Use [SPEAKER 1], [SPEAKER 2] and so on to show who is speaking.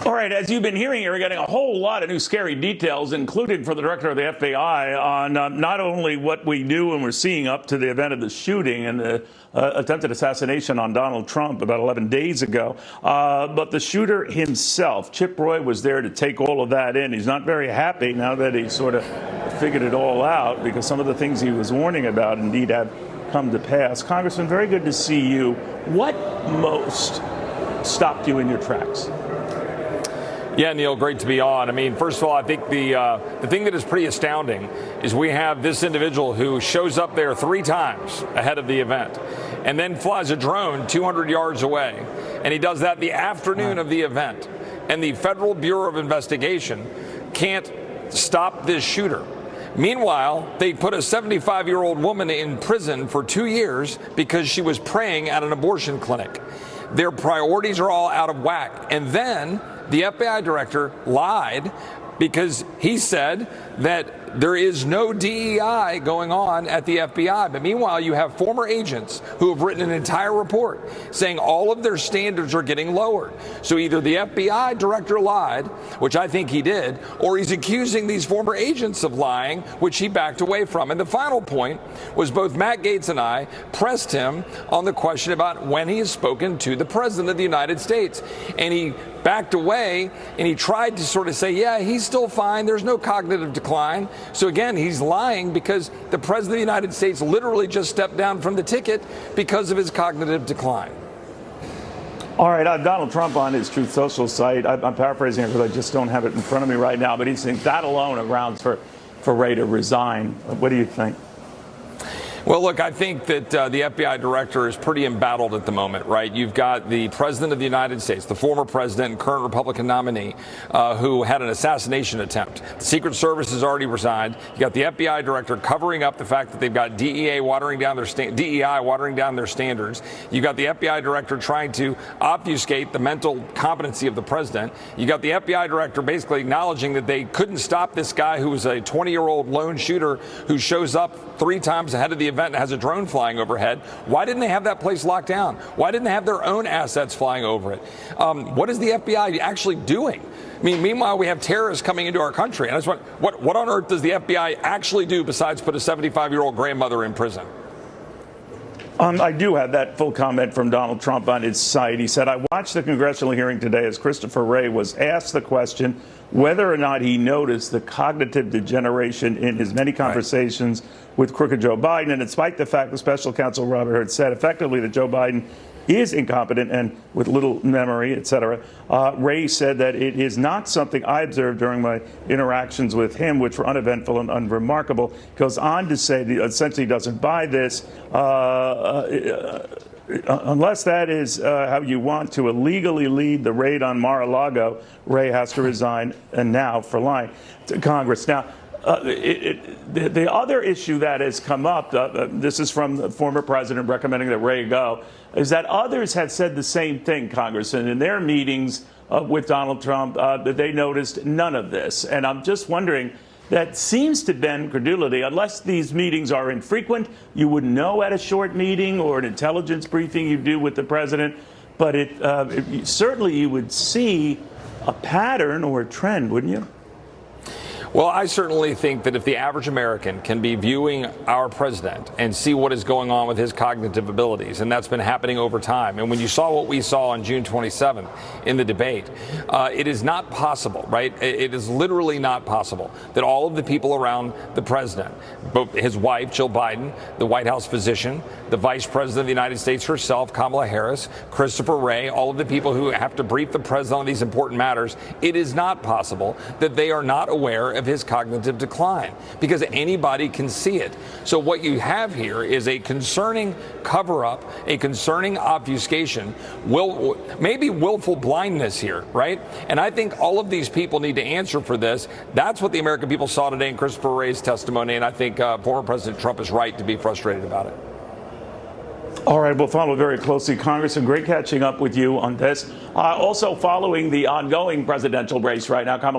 [SPEAKER 1] All right, as you've been hearing, you're getting a whole lot of new scary details, including for the director of the FBI, on not only what we knew and we're seeing up to the event of the shooting and the attempted assassination on Donald Trump about 11 days ago, but the shooter himself. Chip Roy was there to take all of that in. He's not very happy now that he sort of figured it all out, because some of the things he was warning about indeed have come to pass. Congressman, very good to see you. What most stopped you in your tracks?
[SPEAKER 2] Yeah, Neil, great to be on. I mean, first of all, I think the thing that is pretty astounding is we have this individual who shows up there 3 times ahead of the event and then flies a drone 200 yards away. And he does that the afternoon of the event. And the Federal Bureau of Investigation can't stop this shooter. Meanwhile, they put a 75-year-old woman in prison for 2 years because she was praying at an abortion clinic. Their priorities are all out of whack. And then the FBI director lied because he said that there is no DEI going on at the FBI. But meanwhile, you have former agents who have written an entire report saying all of their standards are getting lowered. So either the FBI director lied, which I think he did, or he's accusing these former agents of lying, which he backed away from. And the final point was both Matt Gaetz and I pressed him on the question about when he has spoken to the President of the United States. And he backed away and he tried to sort of say, yeah, he's still fine. There's no cognitive decline. So again, he's lying because the President of the United States literally just stepped down from the ticket because of his cognitive decline.
[SPEAKER 1] All right, Donald Trump on his Truth Social site, I'm paraphrasing it because I just don't have it in front of me right now, but he's saying that alone are grounds for Wray to resign. What do you think?
[SPEAKER 2] Well, look, I think that the FBI director is pretty embattled at the moment, right? You've got the President of the United States, the former president and current Republican nominee, who had an assassination attempt. The Secret Service has already resigned. You got the FBI director covering up the fact that they've got DEI watering down their standards. You got the FBI director trying to obfuscate the mental competency of the president. You got the FBI director basically acknowledging that they couldn't stop this guy who was a 20-year-old lone shooter who shows up 3 times ahead of the event and has a drone flying overhead. Why didn't they have that place locked down? Why didn't they have their own assets flying over it? What is the FBI actually doing? I mean, meanwhile, we have terrorists coming into our country. And I just want, what on earth does the FBI actually do besides put a 75-year-old grandmother in prison?
[SPEAKER 1] I do have that full comment from Donald Trump on his site. He said, I watched the congressional hearing today as Christopher Wray was asked the question whether or not he noticed the cognitive degeneration in his many conversations with crooked Joe Biden. And despite the fact the special counsel Robert Hur said effectively that Joe Biden is incompetent and with little memory, etc., Wray said that it is not something I observed during my interactions with him, which were uneventful and unremarkable. Goes on to say that essentially doesn't buy this. Unless that is how you want to illegally lead the raid on Mar-a-Lago, Wray has to resign, and now for lying to Congress. Now, the other issue that has come up, this is from the former president recommending that Wray go, is that others have said the same thing, Congressman, in their meetings with Donald Trump, that they noticed none of this. And I'm just wondering, that seems to bend credulity. Unless these meetings are infrequent, you wouldn't know at a short meeting or an intelligence briefing you do with the president. But certainly you would see a pattern or a trend, wouldn't you?
[SPEAKER 2] Well, I certainly think that if the average American can be viewing our president and see what is going on with his cognitive abilities, and that's been happening over time, and when you saw what we saw on June 27th in the debate, it is not possible, right? It is literally not possible that all of the people around the president, both his wife, Jill Biden, the White House physician, the vice president of the United States herself, Kamala Harris, Christopher Wray, all of the people who have to brief the president on these important matters, it is not possible that they are not aware of his cognitive decline, because anybody can see it. So what you have here is a concerning cover-up, a concerning obfuscation, maybe willful blindness here, right? And I think all of these people need to answer for this. That's what the American people saw today in Christopher Wray's testimony, and I think former President Trump is right to be frustrated about it.
[SPEAKER 1] All right, we'll follow very closely, Congressman. Great catching up with you on this. Also following the ongoing presidential race right now, Kamala